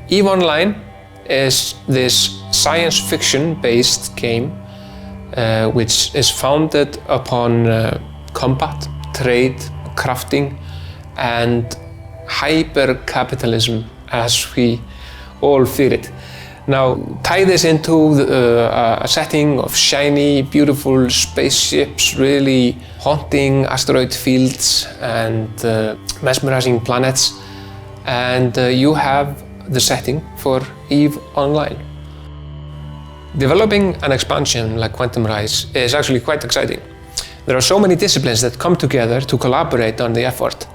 EVE Online is this science fiction-based game which is founded upon combat, trade, crafting, and hyper-capitalism as we all fear it. Now, tie this into a setting of shiny, beautiful spaceships, really haunting asteroid fields and mesmerizing planets, and you have the setting for EVE Online. Developing an expansion like Quantum Rise is actually quite exciting. There are so many disciplines that come together to collaborate on the effort.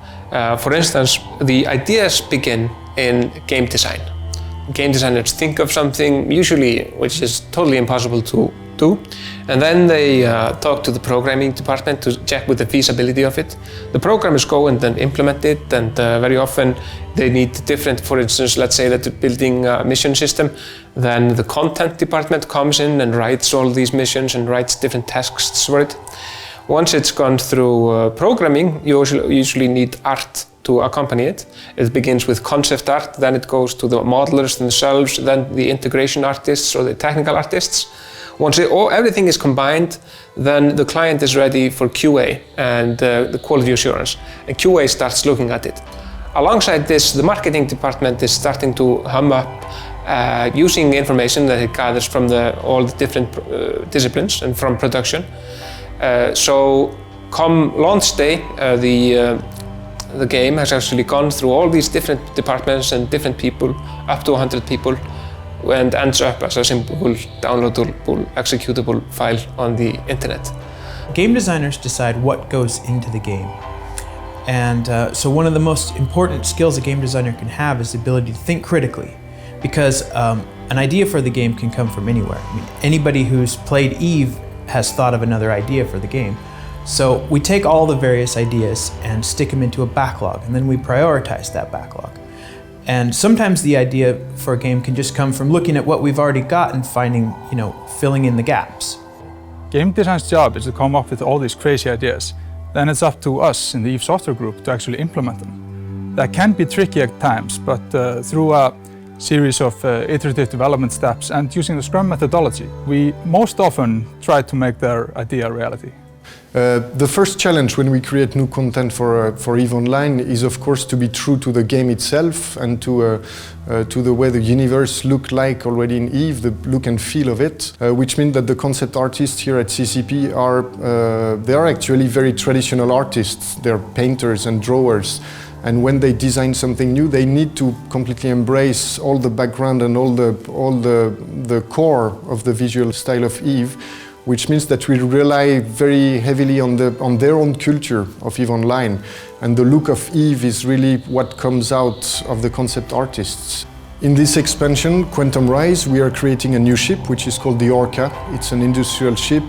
For instance, the ideas begin in game design. Game designers think of something usually which is totally impossible to do, and then they talk to the programming department to check with the feasibility of it. The programmers go and then implement it, and very often they need different, for instance, let's say that they're building a mission system, then the content department comes in and writes all these missions and writes different texts for it. Once it's gone through programming, you usually need art to accompany it. It begins with concept art, then it goes to the modelers themselves, then the integration artists or the technical artists. Once everything is combined, then the client is ready for QA and the quality assurance, and QA starts looking at it. Alongside this, the marketing department is starting to hum up using information that it gathers from all the different disciplines and from production. So come launch day, the game has actually gone through all these different departments and different people, up to 100 people, and ends up as a simple downloadable, executable file on the internet. Game designers decide what goes into the game. And so one of the most important skills a game designer can have is the ability to think critically, because an idea for the game can come from anywhere. I mean, anybody who's played EVE has thought of another idea for the game. So we take all the various ideas and stick them into a backlog, and then we prioritize that backlog. And sometimes the idea for a game can just come from looking at what we've already got and finding, filling in the gaps. Game design's job is to come up with all these crazy ideas. Then it's up to us in the EVE software group to actually implement them. That can be tricky at times, but through a series of iterative development steps and using the Scrum methodology, we most often try to make their idea a reality. The first challenge when we create new content for EVE Online is, of course, to be true to the game itself and to the way the universe looked like already in EVE, the look and feel of it, which means that the concept artists here at CCP are actually very traditional artists. They're painters and drawers. And when they design something new, they need to completely embrace all the background and all the core of the visual style of EVE, which means that we rely very heavily on their own culture of EVE Online. And the look of EVE is really what comes out of the concept artists. In this expansion, Quantum Rise, we are creating a new ship, which is called the Orca. It's an industrial ship,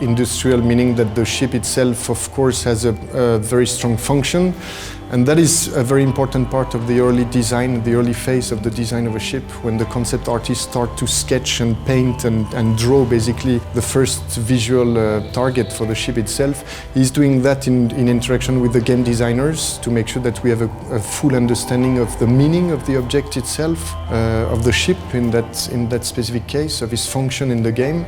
industrial meaning that the ship itself, of course, has a very strong function. And that is a very important part of the early design, the early phase of the design of a ship, when the concept artists start to sketch and paint and draw basically the first visual target for the ship itself. He's doing that in interaction with the game designers to make sure that we have a full understanding of the meaning of the object itself, of the ship in that specific case, of its function in the game.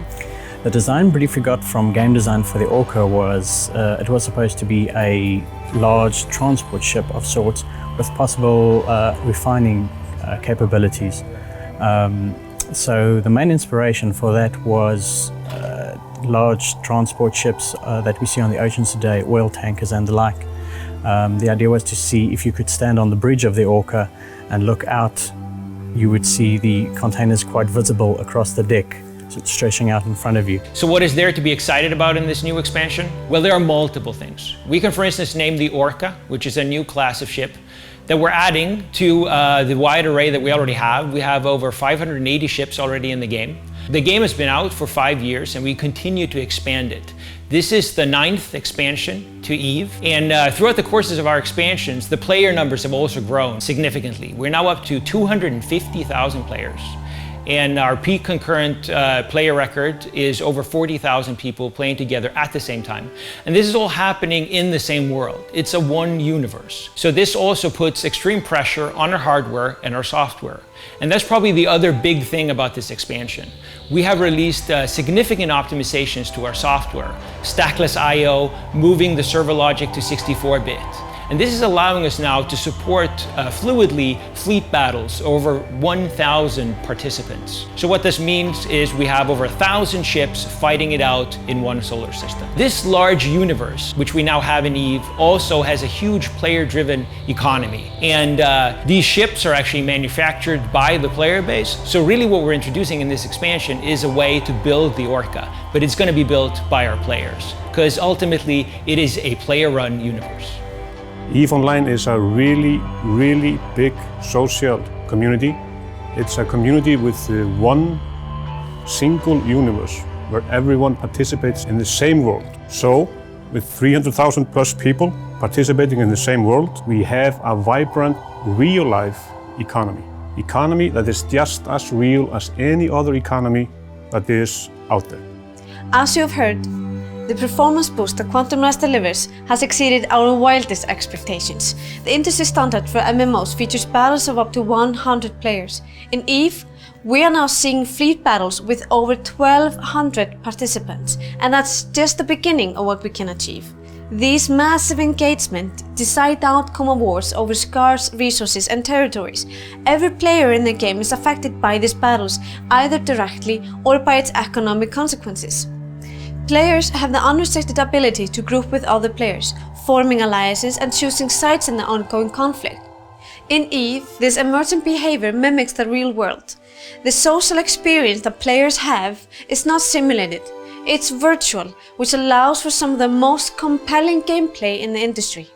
The design brief we got from game design for the Orca was, it was supposed to be a large transport ship of sorts with possible refining capabilities. So the main inspiration for that was large transport ships that we see on the oceans today, oil tankers and the like. The idea was to see if you could stand on the bridge of the Orca and look out, you would see the containers quite visible across the deck, stretching out in front of you. So what is there to be excited about in this new expansion? Well, there are multiple things. We can, for instance, name the Orca, which is a new class of ship that we're adding to the wide array that we already have. We have over 580 ships already in the game. The game has been out for 5 years and we continue to expand it. This is the 9th expansion to EVE, and throughout the courses of our expansions, the player numbers have also grown significantly. We're now up to 250,000 players. And our peak concurrent player record is over 40,000 people playing together at the same time. And this is all happening in the same world. It's a one universe. So this also puts extreme pressure on our hardware and our software. And that's probably the other big thing about this expansion. We have released significant optimizations to our software. Stackless I/O, moving the server logic to 64-bit. And this is allowing us now to support fluidly fleet battles over 1,000 participants. So what this means is we have over 1,000 ships fighting it out in one solar system. This large universe, which we now have in EVE, also has a huge player-driven economy. And these ships are actually manufactured by the player base. So really what we're introducing in this expansion is a way to build the Orca, but it's going to be built by our players, because ultimately it is a player-run universe. EVE Online is a really big social community. It's a community with one single universe where everyone participates in the same world. So, with 300,000 plus people participating in the same world, we have a vibrant, real-life economy. Economy that is just as real as any other economy that is out there. As you have heard, the performance boost that Quantum Rise delivers has exceeded our wildest expectations. The industry standard for MMOs features battles of up to 100 players. In EVE, we are now seeing fleet battles with over 1,200 participants, and that's just the beginning of what we can achieve. These massive engagement decide the outcome of wars over scarce resources and territories. Every player in the game is affected by these battles, either directly or by its economic consequences. Players have the unrestricted ability to group with other players, forming alliances and choosing sides in the ongoing conflict. In EVE, this emergent behavior mimics the real world. The social experience that players have is not simulated, it's virtual, which allows for some of the most compelling gameplay in the industry.